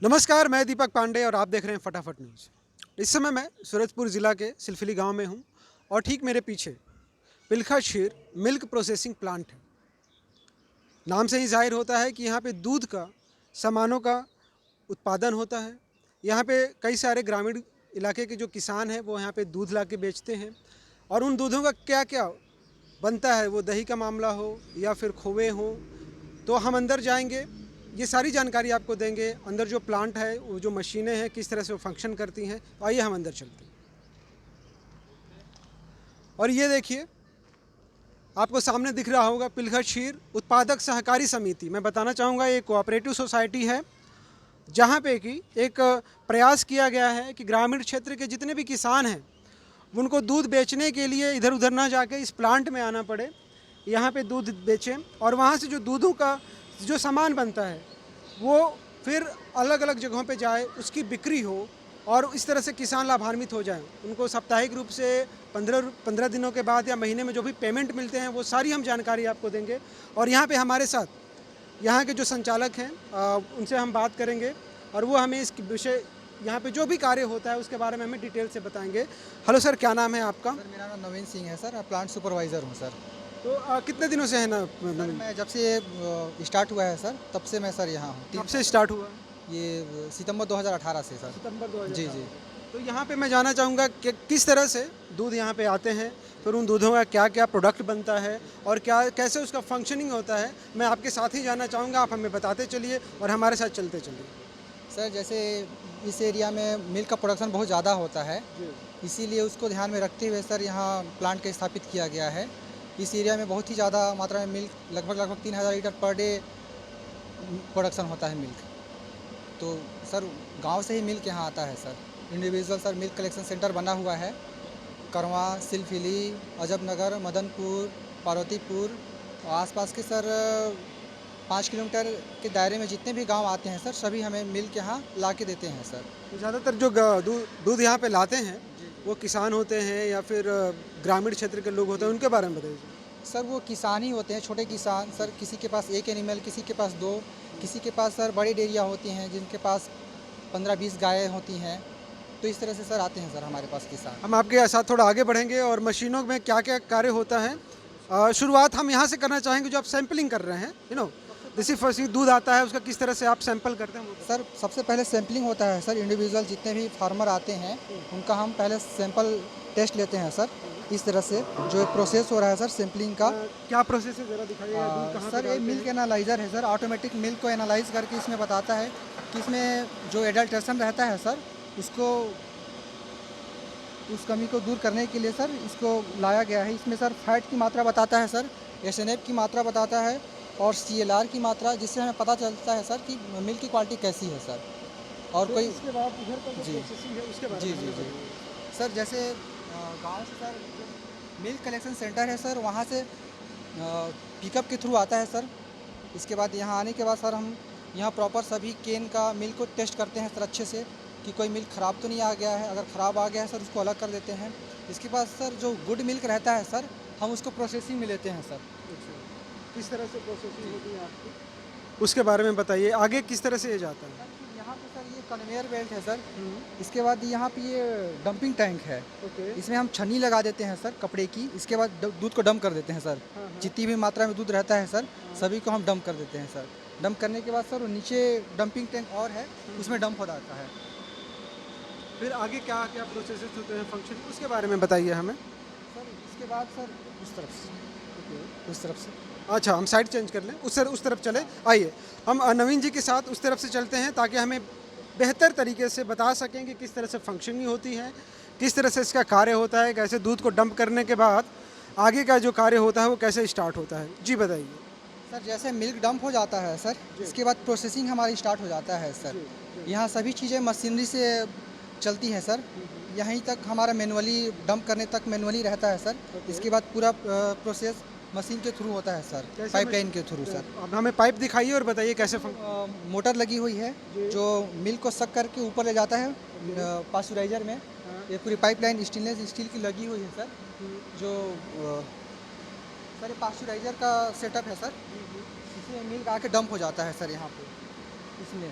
नमस्कार, मैं दीपक पांडे और आप देख रहे हैं फटाफट न्यूज़। इस समय मैं सूरजपुर ज़िला के सिलफिली गांव में हूं और ठीक मेरे पीछे पिलखा क्षीर मिल्क प्रोसेसिंग प्लांट है। नाम से ही जाहिर होता है कि यहाँ पे दूध का सामानों का उत्पादन होता है। यहाँ पे कई सारे ग्रामीण इलाके के जो किसान हैं वो यहाँ पे दूध ला के बेचते हैं और उन दूधों का क्या क्या बनता है, वो दही का मामला हो या फिर खोए हो, तो हम अंदर जाएंगे, ये सारी जानकारी आपको देंगे। अंदर जो प्लांट है, वो जो मशीनें हैं, किस तरह से वो फंक्शन करती हैं, तो आइए हम अंदर चलते हैं। और ये देखिए, आपको सामने दिख रहा होगा पिलखा क्षीर उत्पादक सहकारी समिति। मैं बताना चाहूँगा ये कोऑपरेटिव सोसाइटी है जहाँ पे कि एक प्रयास किया गया है कि ग्रामीण क्षेत्र के जितने भी किसान हैं उनको दूध बेचने के लिए इधर उधर ना जाके इस प्लांट में आना पड़े, यहाँ पे दूध बेचें और वहाँ से जो दूधों का जो सामान बनता है वो फिर अलग अलग जगहों पे जाए, उसकी बिक्री हो और इस तरह से किसान लाभान्वित हो जाएं। उनको साप्ताहिक रूप से 15 दिनों के बाद या महीने में जो भी पेमेंट मिलते हैं वो सारी हम जानकारी आपको देंगे। और यहाँ पे हमारे साथ यहाँ के जो संचालक हैं उनसे हम बात करेंगे और वो हमें इस विषय, यहाँ पे जो भी कार्य होता है उसके बारे में हमें डिटेल से बताएंगे। हेलो सर, क्या नाम है आपका? सर मेरा नाम नवीन सिंह है सर, मैं प्लांट सुपरवाइज़र हूँ सर। तो कितने दिनों से है ना? सर मैं जब से स्टार्ट हुआ है सर तब से मैं सर यहाँ हूँ। कब से स्टार्ट हुआ? ये सितंबर 2018 से सर। सितंबर 2018। जी जी। तो यहाँ पे मैं जानना चाहूँगा कि किस तरह से दूध यहाँ पे आते हैं, फिर उन दूधों का क्या क्या प्रोडक्ट बनता है और क्या कैसे उसका फंक्शनिंग होता है। मैं आपके साथ ही जानना चाहूँगा, आप हमें बताते चलिए और हमारे साथ चलते चलिए। सर जैसे इस एरिया में मिल्क का प्रोडक्शन बहुत ज़्यादा होता है, इसीलिए उसको ध्यान में रखते हुए सर यहाँ प्लांट का स्थापित किया गया है। इस एरिया में बहुत ही ज़्यादा मात्रा में मिल्क, लगभग 3000 लीटर पर डे प्रोडक्शन होता है मिल्क। तो सर गांव से ही मिल्क यहाँ आता है sir. Individual sir milk collection centre बना हुआ है करवा, सिलफिली, अजबनगर, मदनपुर, पार्वतीपुर, आसपास के सर 5 किलोमीटर के दायरे में जितने भी गांव आते हैं सर सभी हमें मिल्क यहाँ ला के देते हैं सर। तो ज़्यादातर जो दूध यहाँ पे लाते हैं वो किसान होते हैं या फिर ग्रामीण क्षेत्र के लोग होते हैं, उनके बारे में बताइए। सर वो किसान ही होते हैं, छोटे किसान सर। किसी के पास एक एनिमल, किसी के पास दो, किसी के पास सर बड़ी डेयरियाँ होती हैं जिनके पास 15-20 गायें होती हैं। तो इस तरह से सर आते हैं सर हमारे पास किसान। हम आपके साथ थोड़ा आगे बढ़ेंगे और मशीनों में क्या क्या कार्य होता है। शुरुआत हम यहाँ से करना चाहेंगे, जो आप सैंपलिंग कर रहे हैं, जैसे फर्स्ट दूध आता है उसका किस तरह से आप सैंपल करते हैं वो? सर सबसे पहले सैम्पलिंग होता है सर। इंडिविजुअल जितने भी फार्मर आते हैं उनका हम पहले सैंपल टेस्ट लेते हैं सर। इस तरह से जो प्रोसेस हो रहा है सर सैम्पलिंग का। क्या प्रोसेस है, ज़रा दिखाइए। दूध कहाँ सर पे ये डालते मिल्क हैं? एनालाइज़र है सर। ऑटोमेटिक मिल्क को एनालाइज करके इसमें बताता है कि इसमें जो एडल्ट्रेशन रहता है सर उसको, उस कमी को दूर करने के लिए सर इसको लाया गया है। इसमें सर फैट की मात्रा बताता है सर, एसएनएफ की मात्रा बताता है और सीएलआर की मात्रा, जिससे हमें पता चलता है सर कि मिल्क की क्वालिटी कैसी है सर। और तो कोई इसके बाद इधर का जो जी प्रोसेसिंग है उसके बारे जी में जी हमें जी बताइए। सर जैसे गांव से सर जो मिल्क कलेक्शन सेंटर है सर वहाँ से पिकअप के थ्रू आता है सर। इसके बाद यहाँ आने के बाद सर हम यहाँ प्रॉपर सभी केन का मिल्क को टेस्ट करते हैं सर अच्छे से कि कोई मिल्क ख़राब तो नहीं आ गया है। अगर ख़राब आ गया है सर उसको अलग कर देते हैं। इसके बाद सर जो गुड मिल्क रहता है सर हम उसको प्रोसेसिंग में लेते हैं सर। अच्छा, किस तरह से प्रोसेसिंग होती है आपकी, उसके बारे में बताइए। आगे किस तरह से ये जाता है? सर यहाँ पे सर ये कन्वेयर बेल्ट है सर। हम्म, इसके बाद यहाँ पे ये डंपिंग टैंक है। ओके। इसमें हम छन्नी लगा देते हैं सर कपड़े की। इसके बाद दूध को डंप कर देते हैं सर। हाँ हाँ। जितनी भी मात्रा में दूध रहता है सर सभी को हम डंप कर देते हैं सर। डंप करने के बाद सर वो नीचे डंपिंग टैंक और है उसमें डंप हो जाता है। फिर आगे क्या क्या प्रोसेसेस होते हैं, फंक्शन, उसके बारे में बताइए हमें। सर इसके बाद सर उस तरफ से, उस तरफ से अच्छा, हम साइड चेंज कर लें, उस तरफ चले। आइए हम नवीन जी के साथ उस तरफ से चलते हैं ताकि हमें बेहतर तरीके से बता सकें कि किस तरह से फंक्शनिंग होती है, किस तरह से इसका कार्य होता है, कैसे दूध को डंप करने के बाद आगे का जो कार्य होता है वो कैसे स्टार्ट होता है। जी बताइए। सर जैसे मिल्क डंप हो जाता है सर इसके बाद प्रोसेसिंग हमारी स्टार्ट हो जाता है सर। यहाँ सभी चीज़ें मशीनरी से चलती हैं सर। यहीं तक हमारा मैनुअली डंप करने तक मैनुअली रहता है सर। इसके बाद पूरा प्रोसेस मशीन के थ्रू होता है सर, कैसे पाइपलाइन के थ्रू सर। अब हमें पाइप दिखाइए और बताइए कैसे मोटर लगी हुई है जो मिल्क को सक करके ऊपर ले जाता है पास्चराइजर में। ये पूरी पाइपलाइन स्टेनलेस स्टील की लगी हुई है सर। जो सर ये पास्चराइजर का सेटअप है सर। इसमें मिल्क आके डंप हो जाता है सर यहाँ पे इसमें।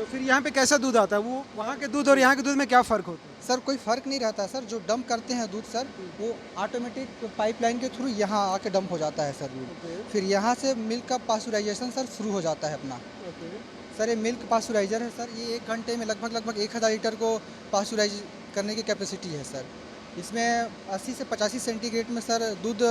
तो फिर यहाँ पे कैसा दूध आता है? वो वहाँ के दूध और यहाँ के दूध में क्या फ़र्क होता है? सर कोई फ़र्क नहीं रहता सर, जो डंप करते हैं दूध सर, वो ऑटोमेटिक पाइपलाइन के थ्रू यहाँ आके डंप हो जाता है सर दूध। फिर यहाँ से मिल्क का पास्चराइजेशन सर शुरू हो जाता है अपना। सर ये मिल्क पास्चराइज़र है सर, ये 1 घंटे में लगभग 1000 लीटर को पास्चराइज करने की कैपेसिटी है सर। इसमें 80 से 85 सेंटीग्रेड में सर दूध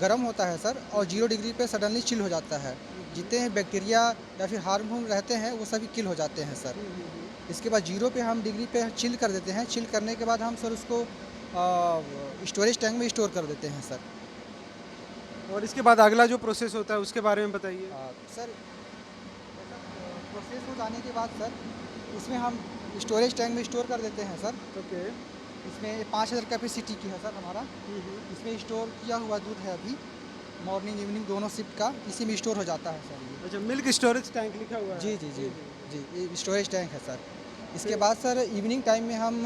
गर्म होता है सर, और 0 डिग्री पे सडनली चिल हो जाता है। जितने बैक्टीरिया या फिर हार्मफुल रहते हैं वो सभी किल हो जाते हैं सर। इसके बाद 0 पे हम डिग्री पे चिल कर देते हैं। चिल करने के बाद हम सर उसको स्टोरेज टैंक में स्टोर कर देते हैं सर। और इसके बाद अगला जो प्रोसेस होता है उसके बारे में बताइए। सर प्रोसेस हो जाने के बाद सर उसमें हम स्टोरेज टैंक में स्टोर कर देते हैं सर। ओके। इसमें 5000 कैपेसिटी की है सर हमारा। इसमें स्टोर किया हुआ दूध है अभी, मॉर्निंग इवनिंग दोनों शिफ्ट का इसी में स्टोर हो जाता है सर ये। अच्छा, मिल्क स्टोरेज टैंक लिखा हुआ है। जी जी जी जी, ये स्टोरेज टैंक है सर। इसके बाद सर इवनिंग टाइम में हम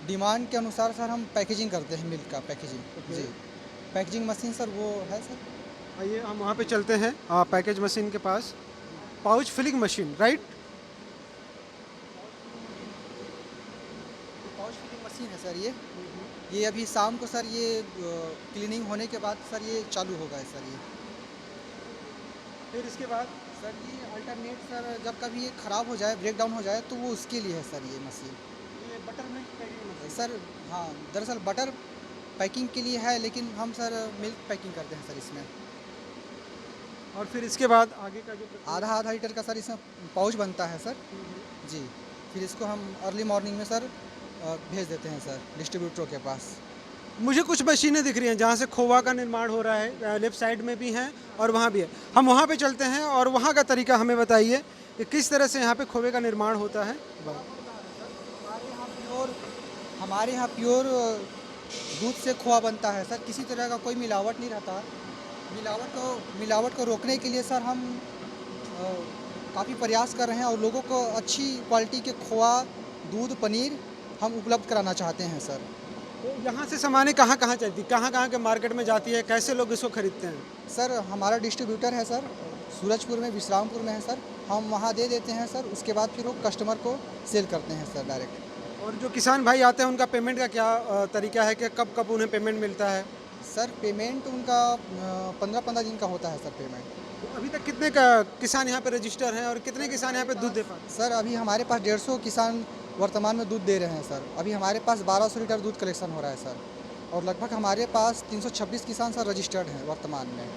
डिमांड के अनुसार सर हम पैकेजिंग करते हैं मिल्क का पैकेजिंग। जी, पैकेजिंग मशीन सर वो है सर। आइए हम वहाँ पे चलते हैं पैकेज मशीन के पास। Pouch filling machine, right? Pouch filling machine है सर ये अभी शाम को सर ये क्लीनिंग होने के बाद सर ये चालू होगा सर ये। फिर इसके बाद सर ये अल्टरनेट सर जब कभी ये ख़राब हो जाए, ब्रेक डाउन हो जाए तो वो उसके लिए है सर ये मशीन। ये butter milk packing machine. Sir हाँ, दरअसल बटर पैकिंग के लिए है, लेकिन हम सर मिल्क पैकिंग करते हैं सर इसमें। और फिर इसके बाद आगे का जो आधा लीटर का सर इसमें पाउच बनता है सर। जी, फिर इसको हम अर्ली मॉर्निंग में सर भेज देते हैं सर डिस्ट्रीब्यूटरों के पास। मुझे कुछ मशीनें दिख रही हैं जहाँ से खोवा का निर्माण हो रहा है। लेफ्ट साइड में भी हैं और वहाँ भी है। हम वहाँ पे चलते हैं और वहाँ का तरीका हमें बताइए कि किस तरह से यहाँ पे खोवे का निर्माण होता है। हमारे यहाँ प्योर दूध से खोआ बनता है सर, किसी तरह का कोई मिलावट नहीं रहता। मिलावट को रोकने के लिए सर हम काफ़ी प्रयास कर रहे हैं और लोगों को अच्छी क्वालिटी के खोआ, दूध, पनीर हम उपलब्ध कराना चाहते हैं सर। तो यहाँ से सामानें कहाँ कहाँ चलती, कहाँ के मार्केट में जाती है, कैसे लोग इसको खरीदते हैं? सर हमारा डिस्ट्रीब्यूटर है सर, सूरजपुर में, विश्रामपुर में है सर। हम वहाँ दे देते हैं सर, उसके बाद फिर वो कस्टमर को सेल करते हैं सर डायरेक्ट। और जो किसान भाई आते हैं उनका पेमेंट का क्या तरीका है कि कब कब उन्हें पेमेंट मिलता है? सर पेमेंट उनका 15-15 दिन का होता है सर पेमेंट। तो अभी तक कितने का किसान यहाँ पे रजिस्टर हैं और कितने किसान यहाँ पे दूध दे पाते हैं? सर अभी हमारे पास 150 किसान वर्तमान में दूध दे रहे हैं सर। अभी हमारे पास 1200 लीटर दूध कलेक्शन हो रहा है सर, और लगभग हमारे पास 326 किसान सर रजिस्टर्ड हैं वर्तमान में।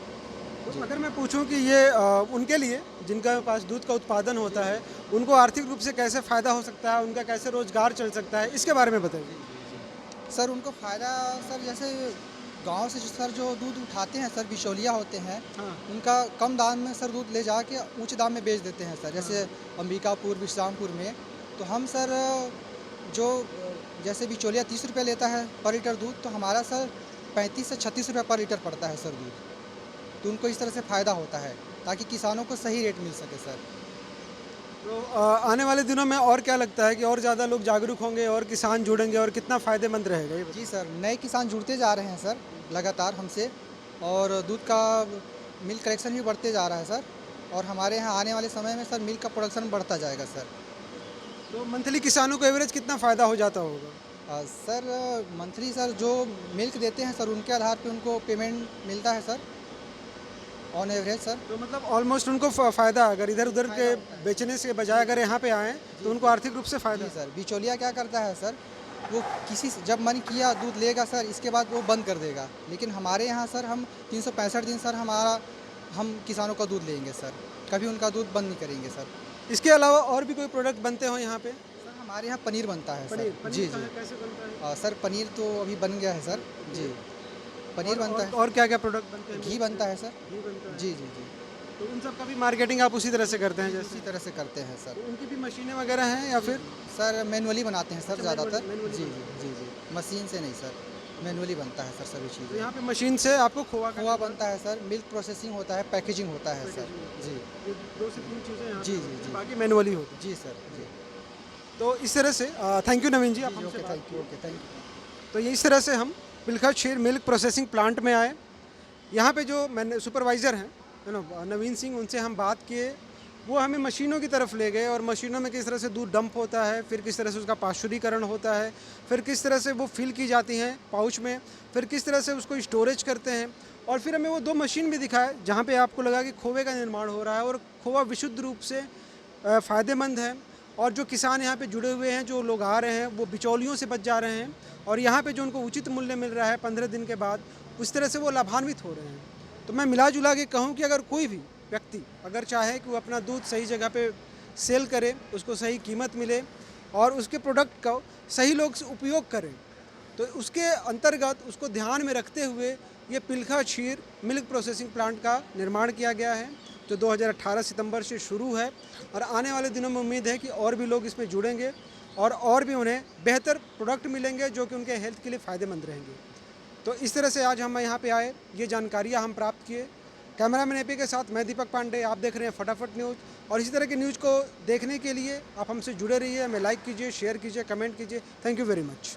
तो अगर मैं पूछूं कि ये उनके लिए जिनका पास दूध का उत्पादन होता है, उनको आर्थिक रूप से कैसे फ़ायदा हो सकता है, उनका कैसे रोजगार चल सकता है, इसके बारे में बताइए। सर उनको फ़ायदा सर जैसे गांव से सर जो दूध उठाते हैं सर, बिचौलिया होते हैं, हाँ। उनका कम दाम में सर दूध ले जाके ऊंचे दाम में बेच देते हैं सर। जैसे अंबिकापुर, विश्रामपुर में तो हम सर जो जैसे बिचौलिया 30 रुपये लेता है पर लीटर दूध, तो हमारा सर 35 से 36 रुपये पर लीटर पड़ता है सर दूध। तो उनको इस तरह से फ़ायदा होता है ताकि किसानों को सही रेट मिल सके सर। तो आने वाले दिनों में और क्या लगता है कि और ज़्यादा लोग जागरूक होंगे और किसान जुड़ेंगे और कितना फ़ायदेमंद रहेगा ये? जी सर, नए किसान जुड़ते जा रहे हैं सर लगातार हमसे, और दूध का मिल्क कलेक्शन भी बढ़ते जा रहा है सर, और हमारे यहाँ आने वाले समय में सर मिल्क का प्रोडक्शन बढ़ता जाएगा सर। तो मंथली किसानों को एवरेज कितना फ़ायदा हो जाता होगा? सर मंथली सर जो मिल्क देते हैं सर उनके आधार पे उनको पेमेंट मिलता है सर, ऑन एवरेज सर। तो मतलब ऑलमोस्ट उनको फ़ायदा, अगर इधर उधर के बेचने से बजाय अगर यहाँ पे आएँ तो उनको आर्थिक रूप से फ़ायदा। जी सर, बिचौलिया क्या करता है सर, वो किसी जब मन किया दूध लेगा सर, इसके बाद वो बंद कर देगा। लेकिन हमारे यहाँ सर हम 365 दिन सर हम किसानों का दूध लेंगे सर, कभी उनका दूध बंद नहीं करेंगे सर। इसके अलावा और भी कोई प्रोडक्ट बनते हो यहाँ पे? सर हमारे यहाँ पनीर बनता है पनीर सर। जी जी, कैसे बनता है? सर पनीर तो अभी बन गया है सर। जी, पनीर बनता है, और क्या क्या प्रोडक्ट बनते हैं? घी बनता है सर। घी बनता है। जी जी जी, तो उन सब का भी मार्केटिंग आप उसी तरह से करते हैं जैसे? इसी तरह से करते हैं सर। तो उनकी भी मशीनें वगैरह हैं या फिर? सर मैनुअली बनाते हैं सर ज़्यादातर। मैनुअली जी जी जी जी, मशीन से नहीं सर, मैनुअली बनता है सर सभी तो चीज़ें। यहाँ पे मशीन से आपको खोआ बनता है सर, मिल्क प्रोसेसिंग होता है, पैकेजिंग होता है सर। जी 2 से 3 चीज़ें यहाँ जी पे जी होती हैं, जी बाकी मैनुअली होती है। जी सर जी। तो इस तरह से थैंक यू नवीन जी, आप हमसे ओके, बात थैंक यू। किए। Okay, thank you. तो ये इस तरह से हम पिलखा शेर मिल्क प्रोसेसिंग प्लांट में आए। यहाँ पे जो मैंने सुपरवाइज़र हैं नवीन सिंह, उनसे हम बात किए वो हमें मशीनों की तरफ ले गए और मशीनों में किस तरह से दूध डंप होता है, फिर किस तरह से उसका पाश्चुरीकरण होता है, फिर किस तरह से वो फिल की जाती हैं पाउच में, फिर किस तरह से उसको स्टोरेज करते हैं। और फिर हमें वो 2 मशीन भी दिखाए जहाँ पे आपको लगा कि खोवे का निर्माण हो रहा है और खोवा विशुद्ध रूप से फ़ायदेमंद है। और जो किसान यहाँ पे जुड़े हुए हैं, जो लोग आ रहे हैं, वो बिचौलियों से बच जा रहे हैं और यहाँ पे जो उनको उचित मूल्य मिल रहा है 15 दिन के बाद, उस तरह से वो लाभान्वित हो रहे हैं। तो मैं मिला जुला के कहूँ कि अगर कोई भी व्यक्ति अगर चाहे कि वो अपना दूध सही जगह पे सेल करे, उसको सही कीमत मिले और उसके प्रोडक्ट का सही लोग उपयोग करें, तो उसके अंतर्गत उसको ध्यान में रखते हुए ये पिलखा क्षीर मिल्क प्रोसेसिंग प्लांट का निर्माण किया गया है, जो 2018 सितंबर से शुरू है। और आने वाले दिनों में उम्मीद है कि और भी लोग इसमें जुड़ेंगे और भी उन्हें बेहतर प्रोडक्ट मिलेंगे जो कि उनके हेल्थ के लिए फ़ायदेमंद रहेंगे। तो इस तरह से आज हम यहाँ पे आए, ये जानकारियाँ हम प्राप्त किए। कैमरामैन एपी के साथ मैं दीपक पांडे, आप देख रहे हैं फटाफट न्यूज़। और इसी तरह की न्यूज़ को देखने के लिए आप हमसे जुड़े रहिए, हमें लाइक कीजिए, शेयर कीजिए, कमेंट कीजिए। Thank you very much.